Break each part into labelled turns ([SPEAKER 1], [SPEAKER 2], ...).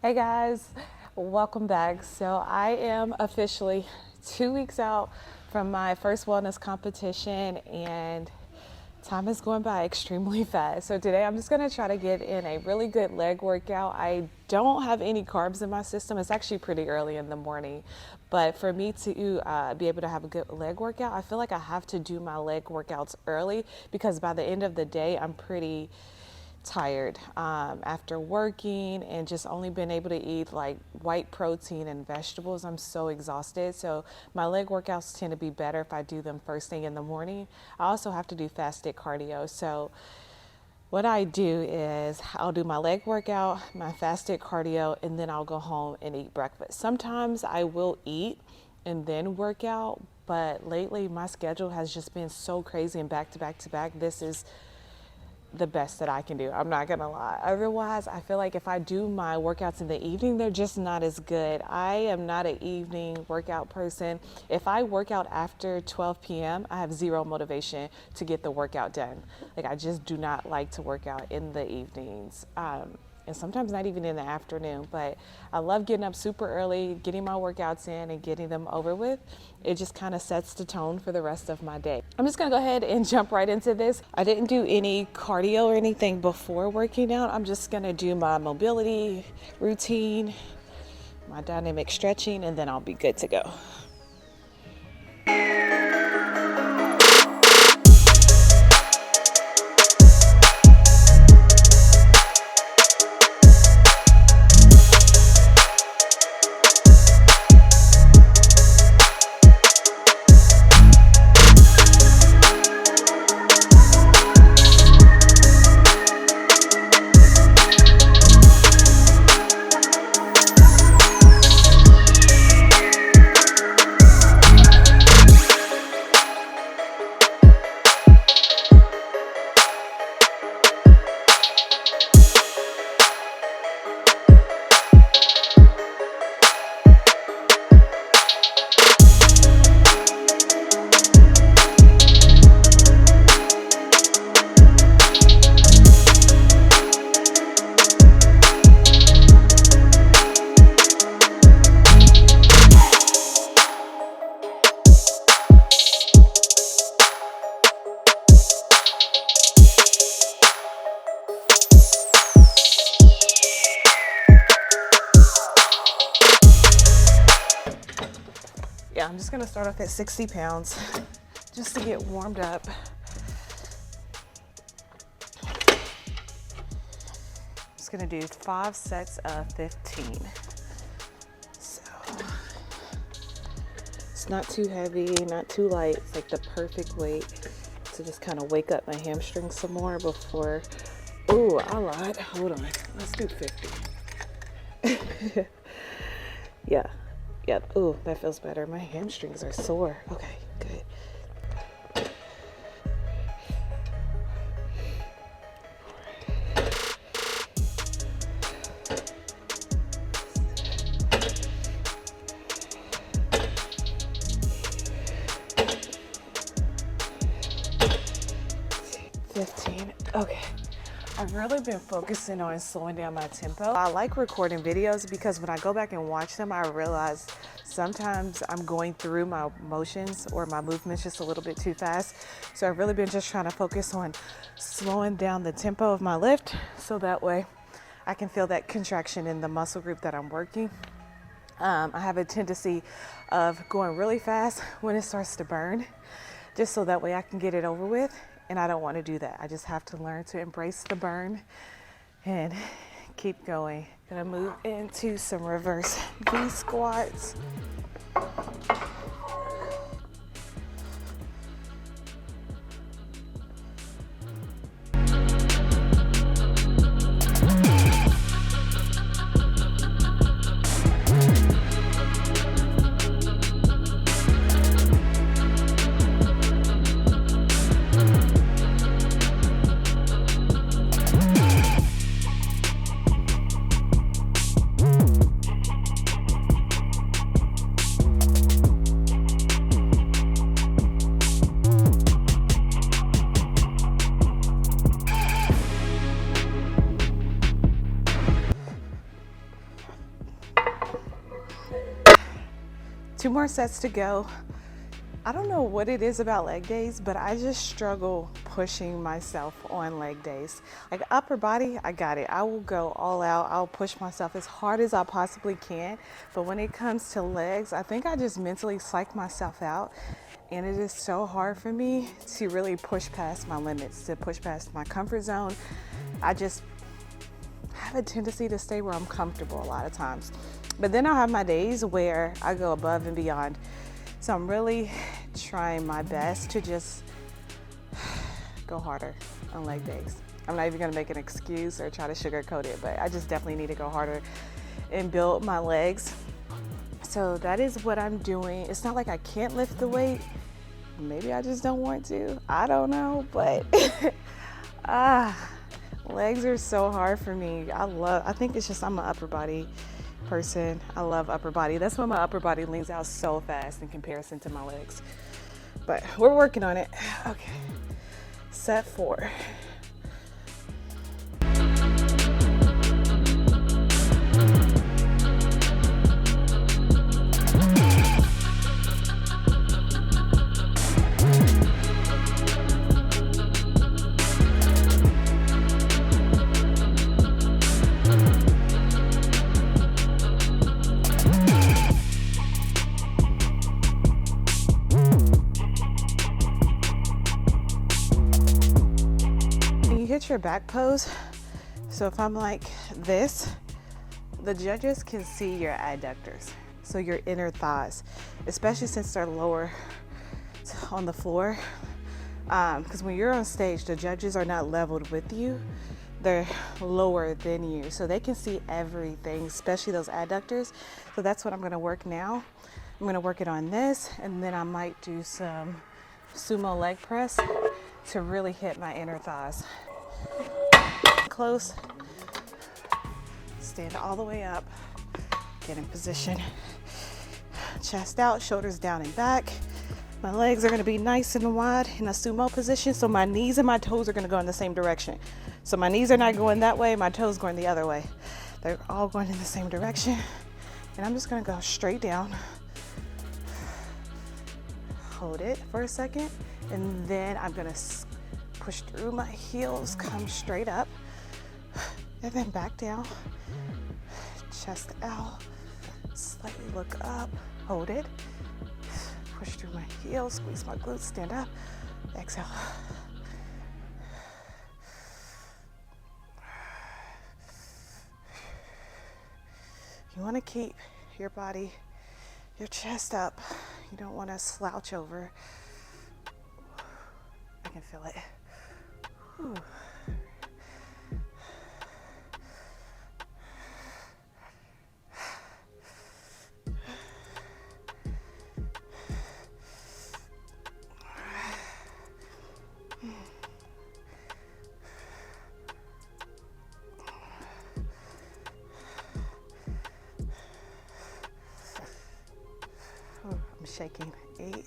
[SPEAKER 1] Hey guys, welcome back. So I am officially 2 weeks out from my first wellness competition and time is going by extremely fast. So today I'm just gonna try to get in a really good leg workout. I don't have any carbs in my system. It's actually pretty early in the morning, but for me to be able to have a good leg workout, I feel like I have to do my leg workouts early because by the end of the day, I'm pretty tired after working and just only been able to eat like white protein and vegetables. I'm so exhausted. So my leg workouts tend to be better if I do them first thing in the morning. I also have to do fasted cardio. So what I do is I'll do my leg workout, my fasted cardio, and then I'll go home and eat breakfast. Sometimes I will eat and then work out, but lately my schedule has just been so crazy and back to back to back. This is the best that I can do. I'm not gonna lie. Otherwise, I feel like if I do my workouts in the evening, they're just not as good. I am not an evening workout person. If I work out after 12 p.m., I have zero motivation to get the workout done. Like I just do not like to work out in the evenings. And sometimes not even in the afternoon, but I love getting up super early, getting my workouts in and getting them over with. It just kind of sets the tone for the rest of my day. I'm just gonna go ahead and jump right into this. I didn't do any cardio or anything before working out. I'm just gonna do my mobility routine, my dynamic stretching, and then I'll be good to go. Yeah, I'm just gonna start off at 60 pounds just to get warmed up. Just gonna do 5 sets of 15. So it's not too heavy, not too light. It's like the perfect weight to just kind of wake up my hamstrings some more before. Ooh, I lied. Hold on. Let's do 50. Yeah. Yep. Ooh, that feels better. My hamstrings are sore. Okay, good. Okay. I've really been focusing on slowing down my tempo. I like recording videos because when I go back and watch them, I realize sometimes I'm going through my motions or my movements just a little bit too fast. So I've really been just trying to focus on slowing down the tempo of my lift so that way I can feel that contraction in the muscle group that I'm working. I have a tendency of going really fast when it starts to burn, just so that way I can get it over with. And I don't want to do that. I just have to learn to embrace the burn and keep going. Gonna move into some reverse V squats. more sets to go. I don't know what it is about leg days, but I just struggle pushing myself on leg days. Like upper body, I got it. I will go all out. I'll push myself as hard as I possibly can. But when it comes to legs, I think I just mentally psych myself out. And it is so hard for me to really push past my limits, to push past my comfort zone. I just have a tendency to stay where I'm comfortable a lot of times. But then I'll have my days where I go above and beyond. So I'm really trying my best to just go harder on leg days. I'm not even gonna make an excuse or try to sugarcoat it, but I just definitely need to go harder and build my legs. So that is what I'm doing. It's not like I can't lift the weight. Maybe I just don't want to. I don't know, but legs are so hard for me. I think it's just I'm an upper body person. I love upper body. That's why my upper body leans out so fast in comparison to my legs. But we're working on it. Okay, set 4. Hit your back pose. So if I'm like this, the judges can see your adductors, so your inner thighs, especially since they're lower on the floor. Because when you're on stage, the judges are not leveled with you, they're lower than you, so they can see everything, especially those adductors. So that's what I'm going to work now. I'm going to work it on this, and then I might do some sumo leg press to really hit my inner thighs. Close, stand all the way up, get in position, chest out, shoulders down and back. My legs are going to be nice and wide in a sumo position, so my knees and my toes are going to go in the same direction. So my knees are not going that way, my toes going the other way. They're all going in the same direction. And I'm just going to go straight down. Hold it for a second, and then I'm going to push through my heels, come straight up, and then back down, chest out, slightly look up, hold it, push through my heels, squeeze my glutes, stand up, exhale. You want to keep your body, your chest up. You don't want to slouch over. I can feel it. Whew. I'm shaking. 8.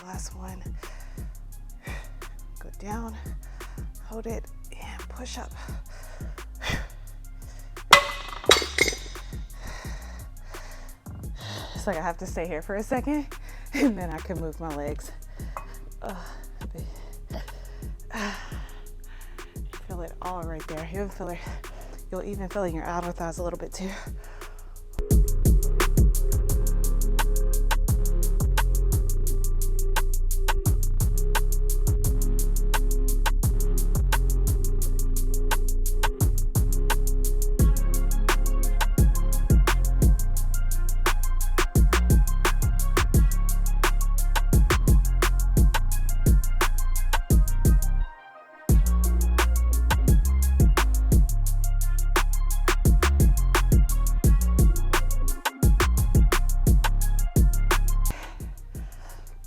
[SPEAKER 1] Last one. Go down, hold it, and push up. It's like I have to stay here for a second, and then I can move my legs. Feel it all right there. You'll even feel it in your outer thighs a little bit too.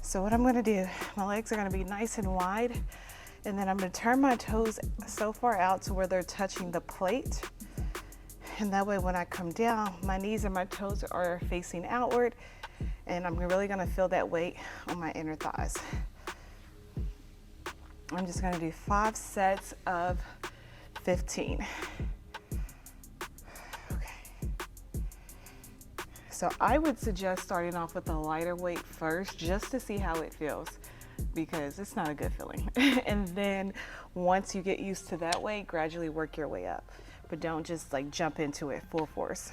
[SPEAKER 1] So what I'm gonna do, my legs are gonna be nice and wide, and then I'm gonna turn my toes so far out to where they're touching the plate. And that way when I come down, my knees and my toes are facing outward, and I'm really gonna feel that weight on my inner thighs. I'm just gonna do 5 sets of 15. So I would suggest starting off with a lighter weight first, just to see how it feels, because it's not a good feeling. And then once you get used to that weight, gradually work your way up, but don't just like jump into it full force.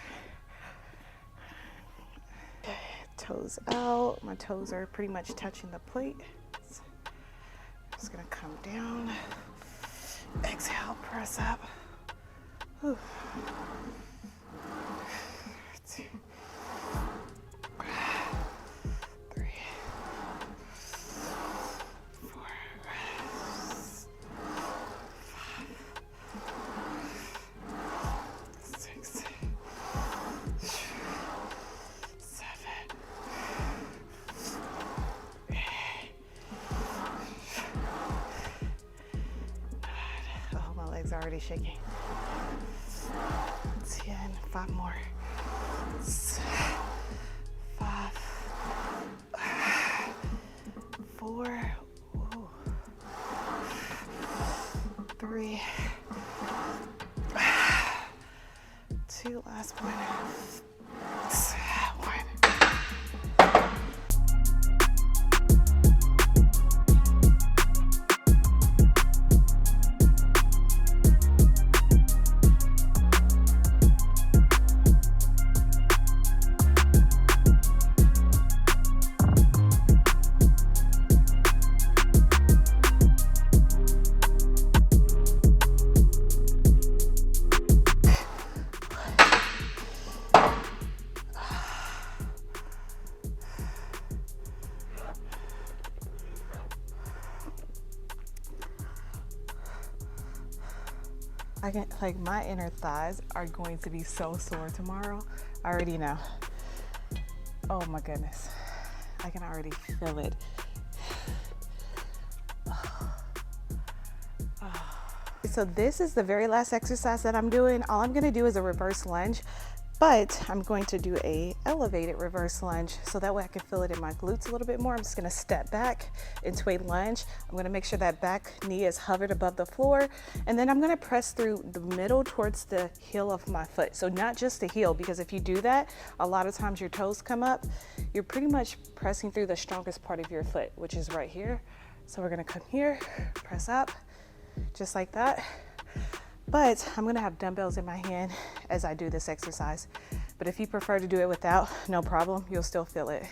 [SPEAKER 1] Toes out, my toes are pretty much touching the plate. I'm just gonna come down, exhale, press up. Whew. 2, 3, 4, 5, 6, 7, 8. Oh, my legs are already shaking. 10, 5 more. 5, 4, 3, 2, last one. 1. Like my inner thighs are going to be so sore tomorrow. I already know. Oh my goodness. I can already feel it. So this is the very last exercise that I'm doing. All I'm gonna do is a reverse lunge, but I'm going to do a elevated reverse lunge so that way I can feel it in my glutes a little bit more. I'm just gonna step back into a lunge. I'm gonna make sure that back knee is hovered above the floor, and then I'm gonna press through the middle towards the heel of my foot. So not just the heel, because if you do that, a lot of times your toes come up. You're pretty much pressing through the strongest part of your foot, which is right here. So we're gonna come here, press up, just like that. But I'm gonna have dumbbells in my hand as I do this exercise. But if you prefer to do it without, no problem, you'll still feel it.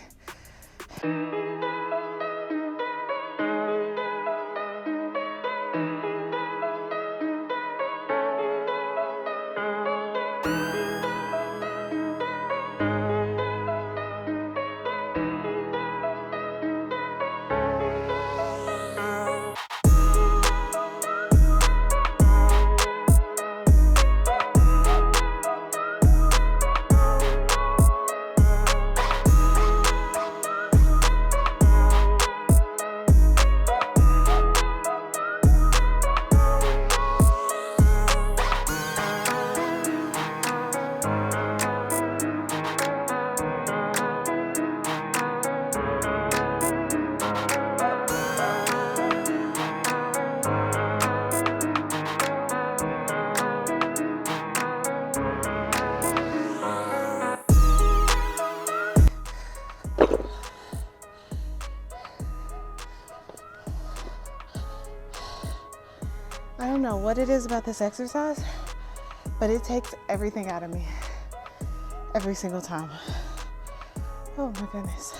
[SPEAKER 1] I don't know what it is about this exercise, but it takes everything out of me every single time. Oh my goodness.